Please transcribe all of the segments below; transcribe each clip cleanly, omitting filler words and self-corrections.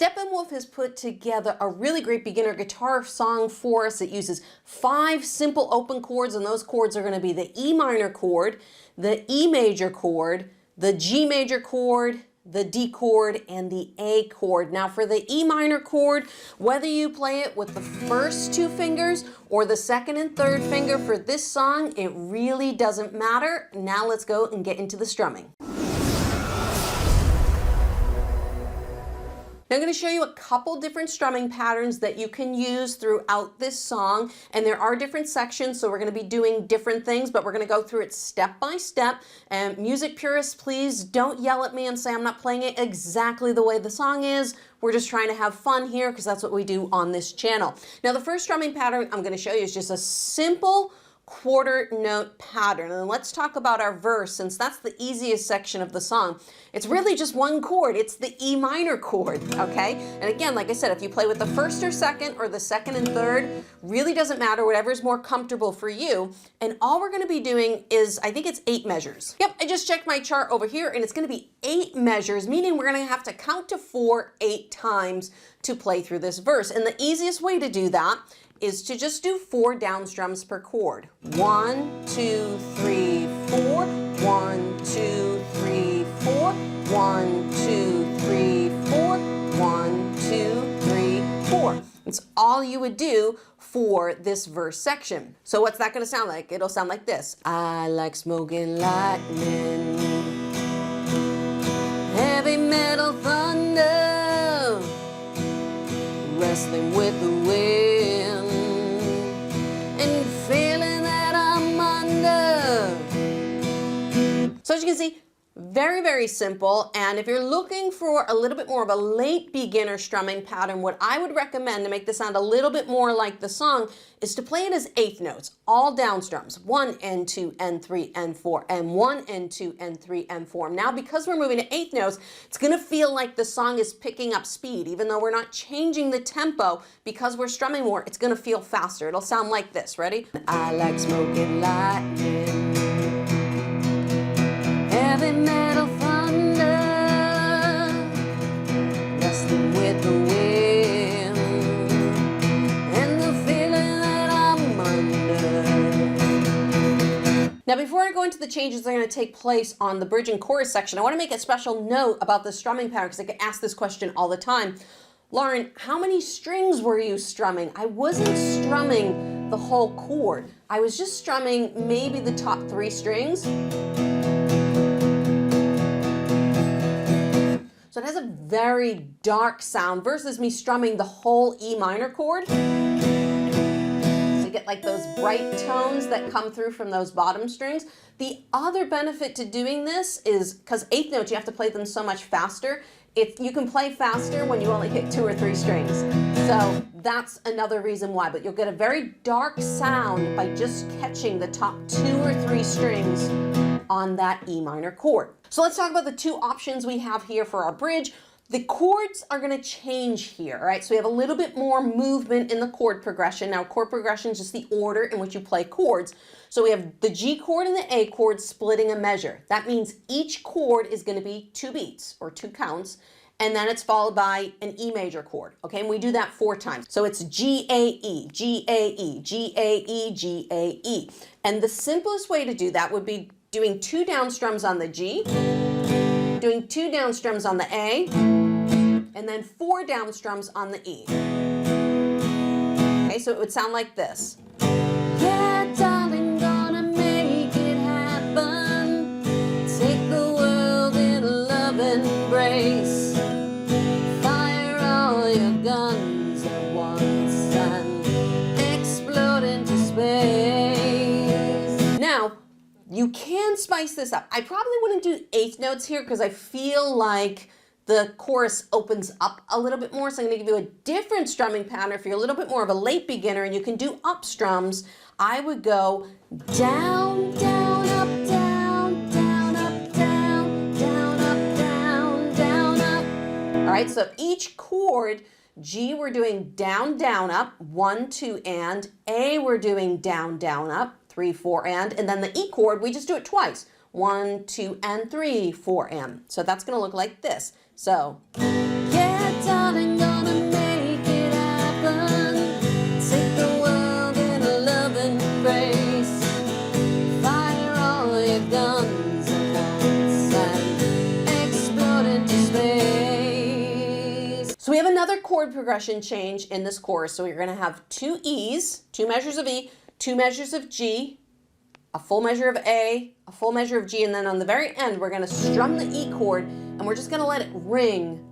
Steppenwolf has put together a really great beginner guitar song for us. It uses 5 simple open chords, and those chords are going to be the E minor chord, the E major chord, the G major chord, the D chord, and the A chord. Now for the E minor chord, whether you play it with the first 2 fingers or the second and third finger for this song, it really doesn't matter. Now let's go and get into the strumming. Now I'm going to show you a couple different strumming patterns that you can use throughout this song, and there are different sections, so we're going to be doing different things, but we're going to go through it step by step. And music purists, please don't yell at me and say I'm not playing it exactly the way the song is. We're just trying to have fun here because that's what we do on this channel. Now the first strumming pattern I'm going to show you is just a simple quarter note pattern. And let's talk about our verse, since that's the easiest section of the song. It's really just one chord. It's the E minor chord, okay? And again, like I said, if you play with the first or second or the second and third, really doesn't matter, whatever's more comfortable for you. And all we're gonna be doing is, I think it's 8 measures. Yep, I just checked my chart over here and it's gonna be 8 measures, meaning we're gonna have to count to 4 8 times to play through this verse. And the easiest way to do that is to just do 4 down strums per chord. 1, 2, 3, 4. 1, 2, 3, 4. 1, 2, 3, 4. 1, 2, 3, 4. It's all you would do for this verse section. So what's that going to sound like? It'll sound like this. I like smoking lightning, heavy metal thunder, wrestling with the wind, and feeling that I'm under. So as you can see, very, very simple. And if you're looking for a little bit more of a late beginner strumming pattern, what I would recommend to make this sound a little bit more like the song is to play it as 8th notes, all down strums, 1 and 2 and 3 and 4 and 1 and 2 and 3 and 4. Now because we're moving to 8th notes, it's going to feel like the song is picking up speed. Even though we're not changing the tempo, because we're strumming more, it's going to feel faster. It'll sound like this. Ready? I like smoking lightning, heavy metal thunder, wrestling with the wind, and the feeling that I'm under. Now before I go into the changes that are going to take place on the bridge and chorus section, I want to make a special note about the strumming pattern because I get asked this question all the time. Lauren, how many strings were you strumming? I wasn't strumming the whole chord. I was just strumming maybe the top 3 strings. So it has a very dark sound versus me strumming the whole E minor chord. So you get like those bright tones that come through from those bottom strings. The other benefit to doing this is, because 8th notes, you have to play them so much faster. You can play faster when you only hit 2 or 3 strings. So that's another reason why. But you'll get a very dark sound by just catching the top 2 or 3 strings on that E minor chord. So let's talk about the 2 options we have here for our bridge. The chords are going to change here, all right? So we have a little bit more movement in the chord progression. Now, chord progression is just the order in which you play chords. So we have the G chord and the A chord splitting a measure. That means each chord is going to be 2 beats or 2 counts, and then it's followed by an E major chord, okay? And we do that 4 times. So it's G, A, E, G, A, E, G, A, E, G, A, E. And the simplest way to do that would be doing 2 down strums on the G, doing 2 down strums on the A, and then 4 down strums on the E. Okay, so it would sound like this. Yeah, darling, gonna make it happen. Take the world in a loving embrace. Fire all your guns at once and explode into space. Now, you can spice this up. I probably wouldn't do 8th notes here because I feel like the chorus opens up a little bit more. So I'm going to give you a different strumming pattern. If you're a little bit more of a late beginner and you can do up strums, I would go down, down, up, down, down, up, down, down, up, down, down, up. All right, so each chord, G we're doing down, down, up, 1, 2, and. A we're doing down, down, up, 3, 4, and then the E chord, we just do it twice. 1, 2, and 3, 4, and. So that's going to look like this. So, yeah, darling, guns at once and explode into space. So we have another chord progression change in this chorus. So we're going to have 2 E's, 2 measures of E, 2 measures of G, a full measure of A, a full measure of G, and then on the very end, we're going to strum the E chord, and we're just going to let it ring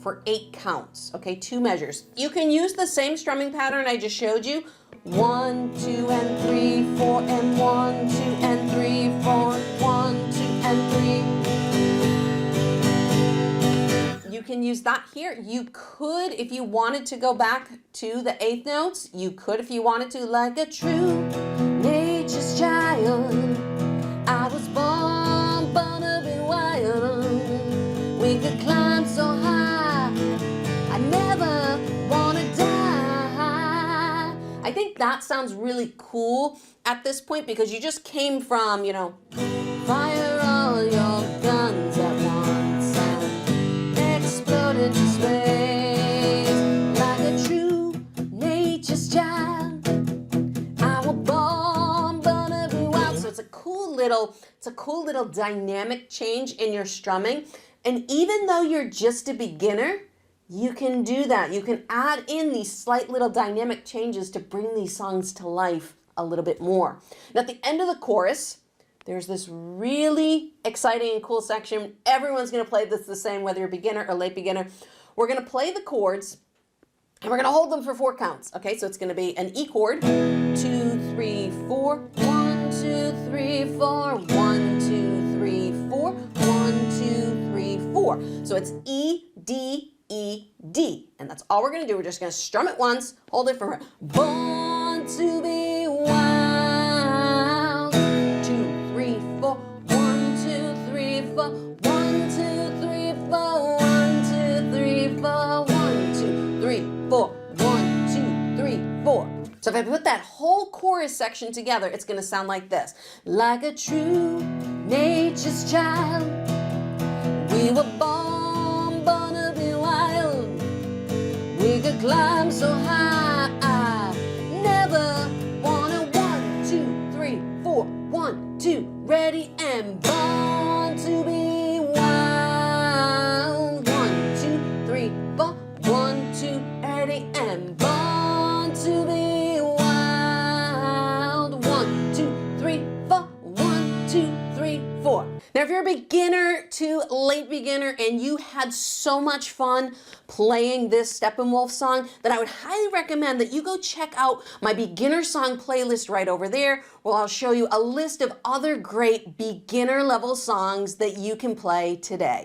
for 8 counts, okay, 2 measures. You can use the same strumming pattern I just showed you. 1, 2, and 3, 4, and 1, 2, and 3, 4, 1, 2, and 3. You can use that here. You could, if you wanted to go back to the 8th notes, you could if you wanted to, like a true nature's child. I was born to be wild. We could climb so high, I never wanna die. I think that sounds really cool at this point because you just came from, you know, fire all your guns at once and explode into space like a true nature's child. I was born to be wild. So it's a cool little dynamic change in your strumming. And even though you're just a beginner, you can do that. You can add in these slight little dynamic changes to bring these songs to life a little bit more. Now at the end of the chorus, there's this really exciting and cool section. Everyone's gonna play this the same, whether you're beginner or late beginner. We're gonna play the chords and we're gonna hold them for 4 counts. Okay, so it's gonna be an E chord, 2, 3, 4, 1, 2, 3, 4, 1, 2, 3, 4, 1, 2, 3, 4. So it's E, D, E, D. And that's all we're gonna do. We're just gonna strum it once, hold it for born to be wild. 2, 3, 4, 1, 2, 3, 4, 1, 2, 3, 4, 1, 2, 3, 4, 1, 2, 3, 4, 1, 2, 3, 4. So if I put that whole chorus section together, it's gonna sound like this. Like a true nature's child, we were born to be wild. We could climb so high, I never wanna. 1, 2, 3, 4, 1, 2, ready and born to be wild. 1, 2, 3, 4, 1, 2, ready and born to be wild. 1, 2, 3, 4, 1, 2, 3, 4. Now, if you're a beginner to late beginner and you had so much fun playing this Steppenwolf song, then I would highly recommend that you go check out my beginner song playlist right over there, where I'll show you a list of other great beginner level songs that you can play today.